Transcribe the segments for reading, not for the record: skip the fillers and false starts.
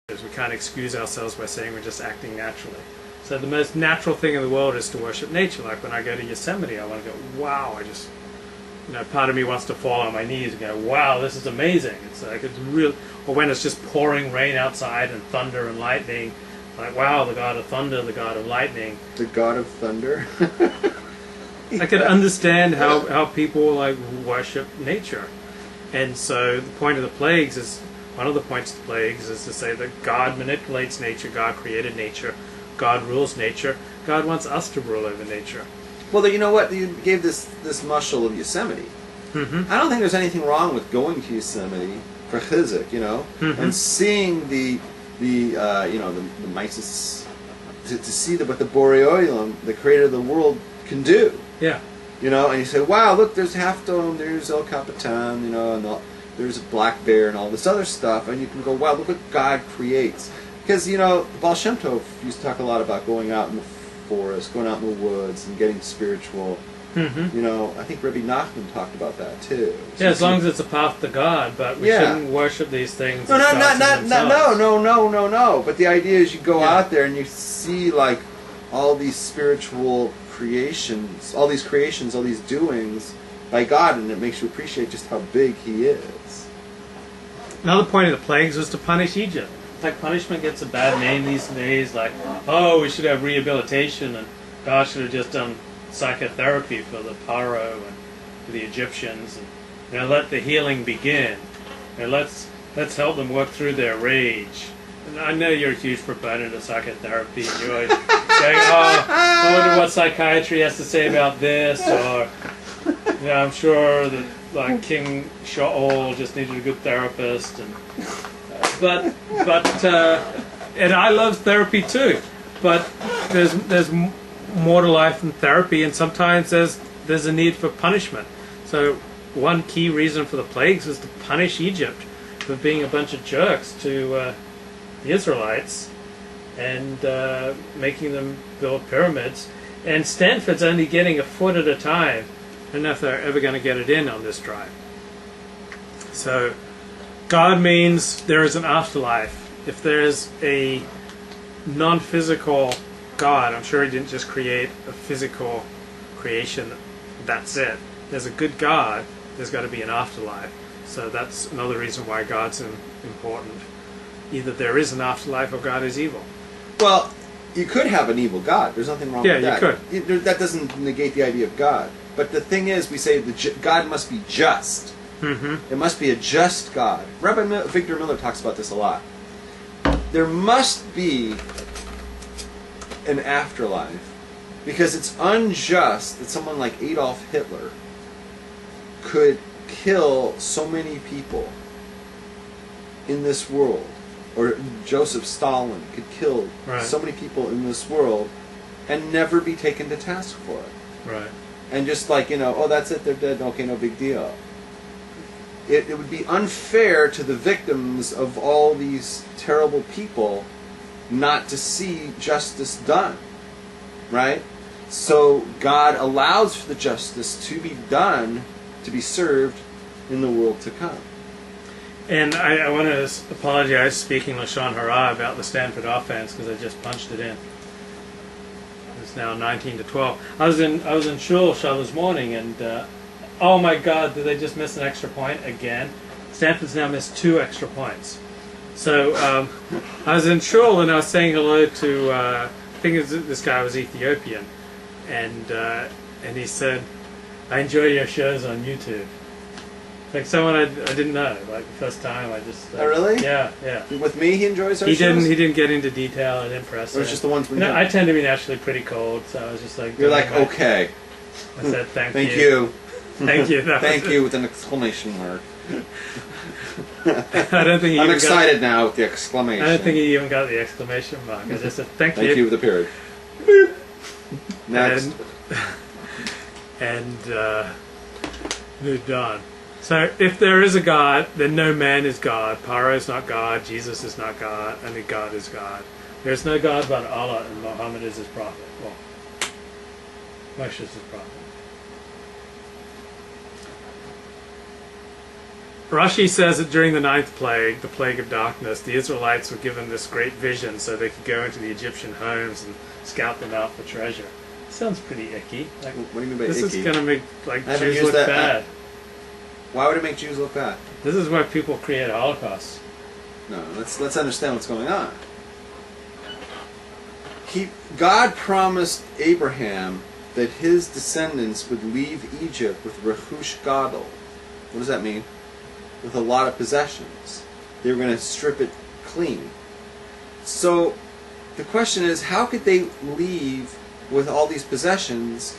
We can't excuse ourselves by saying we're just acting naturally. So the most natural thing in the world is to worship nature. Like when I go to Yosemite, I want to go, wow, I just, part of me wants to fall on my knees and go, wow, this is amazing. It's like, it's real. Or when it's just pouring rain outside and thunder and lightning, like, wow, the God of thunder, the God of lightning. The God of thunder? I could understand how people like worship nature. And so the point of the plagues is, one of the points of the plagues is to say that God manipulates nature, God created nature, God rules nature, God wants us to rule over nature. Well, you know what? You gave this mushal of Yosemite. Mm-hmm. I don't think there's anything wrong with going to Yosemite for chizuk, mm-hmm. and seeing the Mises, to see what the Borei Olam, the creator of the world, can do. Yeah. And you say, wow, look, there's Half Dome, there's El Capitan, and there's a black bear and all this other stuff, and you can go, wow, look what God creates. Because, the Baal Shem Tov used to talk a lot about going out in the forest, going out in the woods, and getting spiritual. Mm-hmm. I think Rabbi Nachman talked about that too. So yeah, as long as it's a path to God, but we shouldn't worship these things. No. But the idea is you go out there and you see like all these spiritual creations, all these doings by God, and it makes you appreciate just how big He is. Another point of the plagues was to punish Egypt. Like punishment gets a bad name these days, like, oh, we should have rehabilitation, and God should have just done psychotherapy for the Paro and for the Egyptians, and let the healing begin, and let's help them work through their rage. And I know you're a huge proponent of psychotherapy, and you're always saying, oh, I wonder what psychiatry has to say about this, or I'm sure that like King Shaul just needed a good therapist, and and I love therapy too, but there's more to life than therapy, and sometimes there's a need for punishment. So one key reason for the plagues was to punish Egypt for being a bunch of jerks to the Israelites and making them build pyramids. And Stanford's only getting a foot at a time. I don't know if they're ever going to get it in on this drive. So God means there is an afterlife. If there's a non-physical God, I'm sure He didn't just create a physical creation, that's it. There's a good God, there's got to be an afterlife. So that's another reason why God's important. Either there is an afterlife or God is evil. Well, you could have an evil God. There's nothing wrong with that. Yeah, you could. That doesn't negate the idea of God. But the thing is, we say God must be just. Mm-hmm. It must be a just God. Rabbi Victor Miller talks about this a lot. There must be an afterlife, because it's unjust that someone like Adolf Hitler could kill so many people in this world, or Joseph Stalin could kill so many people in this world and never be taken to task for it. Right. And just like, oh, that's it, they're dead, okay, no big deal. It would be unfair to the victims of all these terrible people not to see justice done, right? So God allows for the justice to be done, to be served in the world to come. And I want to apologize, speaking Lashon Hara, about the Stanford offense, because I just punched it in. It's now 19-12. I was in shul Shabbos morning, and oh my God, did they just miss an extra point again? Stanford's now missed 2 extra points. So I was in shul and I was saying hello to I think this guy was Ethiopian, and he said, "I enjoy your shows on YouTube." Like someone I didn't know, like the first time I just. Oh really? Yeah. With me, he enjoys our shows? He didn't get into detail. I didn't press. Or it's just the ones we. I tend to be naturally pretty cold, so I was just like. You're like okay. I said thank you. Thank you. Thank you. Thank you with an exclamation mark. I don't think I'm excited now with the exclamation. I don't think he even got the exclamation mark. I just said thank you. Thank you with the period. Next. And moved on. So if there is a God, then no man is God. Paro is not God. Jesus is not God. Only God is God. There's no God but Allah, and Muhammad is His prophet. Well, Moshe is His prophet. Rashi says that during the ninth plague, the plague of darkness, the Israelites were given this great vision so they could go into the Egyptian homes and scout them out for treasure. Sounds pretty icky. Like, What do you mean by this icky? is going to make like I haven't Jews used look that- bad. Why would it make Jews look bad? This is why people create Holocausts. No, let's understand what's going on. God promised Abraham that his descendants would leave Egypt with Rehush Gadol. What does that mean? With a lot of possessions. They were going to strip it clean. So the question is, how could they leave with all these possessions?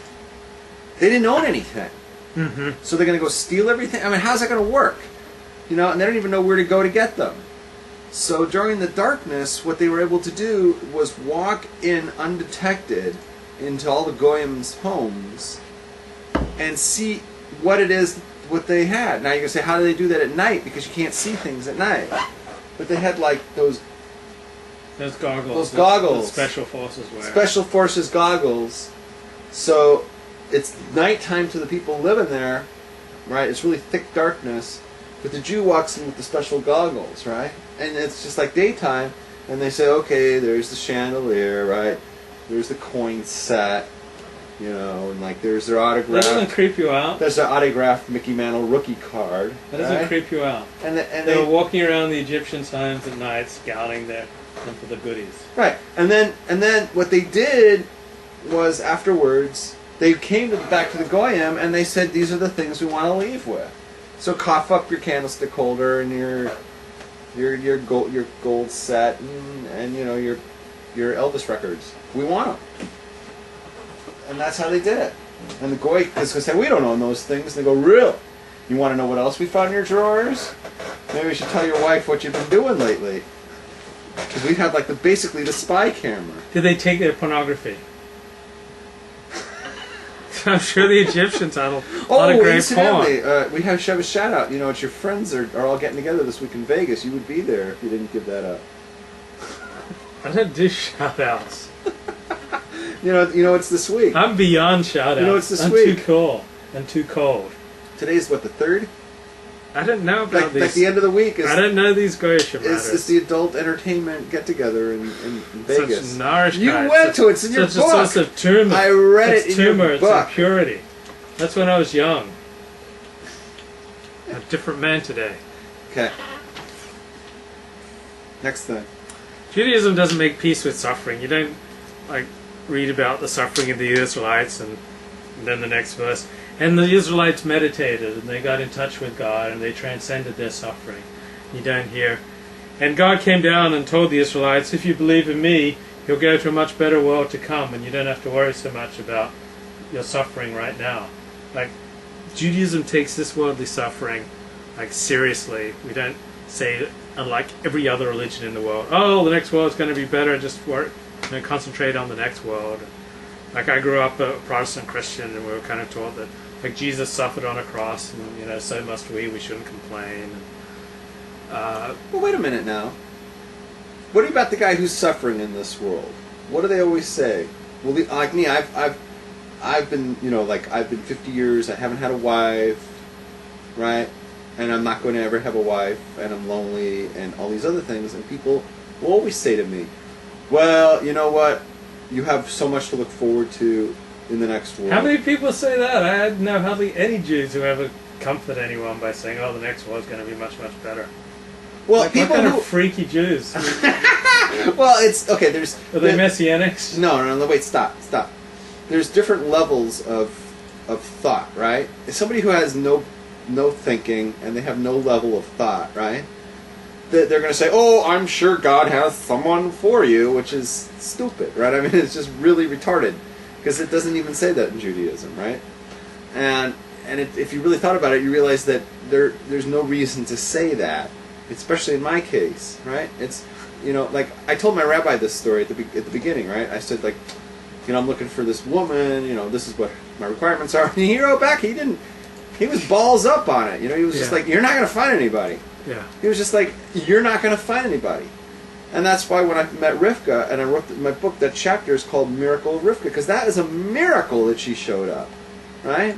They didn't own anything. Mm-hmm. So they're going to go steal everything? I mean, how's that going to work? You know, and they don't even know where to go to get them. So during the darkness, what they were able to do was walk in undetected into all the Goyim's homes and see what it is, what they had. Now you're going to say, how do they do that at night? Because you can't see things at night. But they had like those Those goggles. goggles. that special forces wear. Special Forces goggles. So it's nighttime to the people living there, right? It's really thick darkness. But the Jew walks in with the special goggles, right? And it's just like daytime, and they say, okay, there's the chandelier, right? There's the coin set, you know, and like there's their That doesn't autograph. creep you out. There's their autographed Mickey Mantle rookie card. That doesn't right? creep you out. And They were walking around the Egyptians' homes at night, scouting them for the goodies. right, and then what they did was afterwards they came back to the Goyim and they said, these are the things we want to leave with. So cough up your candlestick holder and your gold set and you know your Elvis records. We want them, and that's how they did it. And the Goy is going to say, we don't own those things. And they go, real? You want to know what else we found in your drawers? Maybe you should tell your wife what you've been doing lately. Because we had like basically the spy camera. Did they take their pornography? I'm sure the Egyptians had a lot of great incidentally, porn. we have a shout out. You know, it's your friends are all getting together this week in Vegas. You would be there if you didn't give that up. I don't do shout outs. You know, it's this week. I'm beyond shout outs. You know, it's this I'm week. too cool and too cold. Today's what, the 3rd? I didn't know about Like these. the end of the week is I didn't know these Goyish it's matters. the adult entertainment get together in Vegas. Such nourish You guys, went such- to it. It's in your such book. a source of tumor. I read it's it in your tumor, It's book. impurity. That's when I was young. A different man today. Okay. Next thing. Judaism doesn't make peace with suffering. You don't like read about the suffering of the Israelites and then the next verse. And the Israelites meditated and they got in touch with God and they transcended their suffering. You don't hear. And God came down and told the Israelites, if you believe in me, you'll go to a much better world to come and you don't have to worry so much about your suffering right now. Like, Judaism takes this worldly suffering like seriously. We don't say, unlike every other religion in the world, oh, the next world's going to be better, just work, concentrate on the next world. Like, I grew up a Protestant Christian and we were kind of taught that like Jesus suffered on a cross and so must we shouldn't complain. Well, wait a minute now. What about the guy who's suffering in this world? What do they always say? Well, like me, I've been, I've been 50 years. I haven't had a wife, right? And I'm not going to ever have a wife, and I'm lonely, and all these other things. And people will always say to me, "Well, you know what? You have so much to look forward to in the next world." How many people say that? I know hardly any Jews who ever comfort anyone by saying, oh, the next world's going to be much, much better. Well, Like, people what kind who, of freaky Jews? well, it's okay. There's Are they the- messianics? No, wait, stop. There's different levels of thought, right? Somebody who has no thinking and they have no level of thought, right? They're going to say, "Oh, I'm sure God has someone for you," which is stupid, right? I mean, it's just really retarded because it doesn't even say that in Judaism, right? And if you really thought about it, you realize that there's no reason to say that, especially in my case, right? It's like I told my rabbi this story at the beginning, right? I said, like, I'm looking for this woman, this is what my requirements are. And he wrote back, he was balls up on it. He was just like, you're not going to find anybody. Yeah. He was just like, you're not going to find anybody. And that's why when I met Rivka, and I wrote my book, that chapter is called Miracle of Rivka, because that is a miracle that she showed up, right?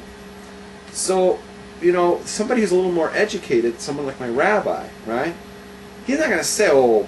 So you know, somebody who's a little more educated, someone like my rabbi, right? He's not going to say, "Oh,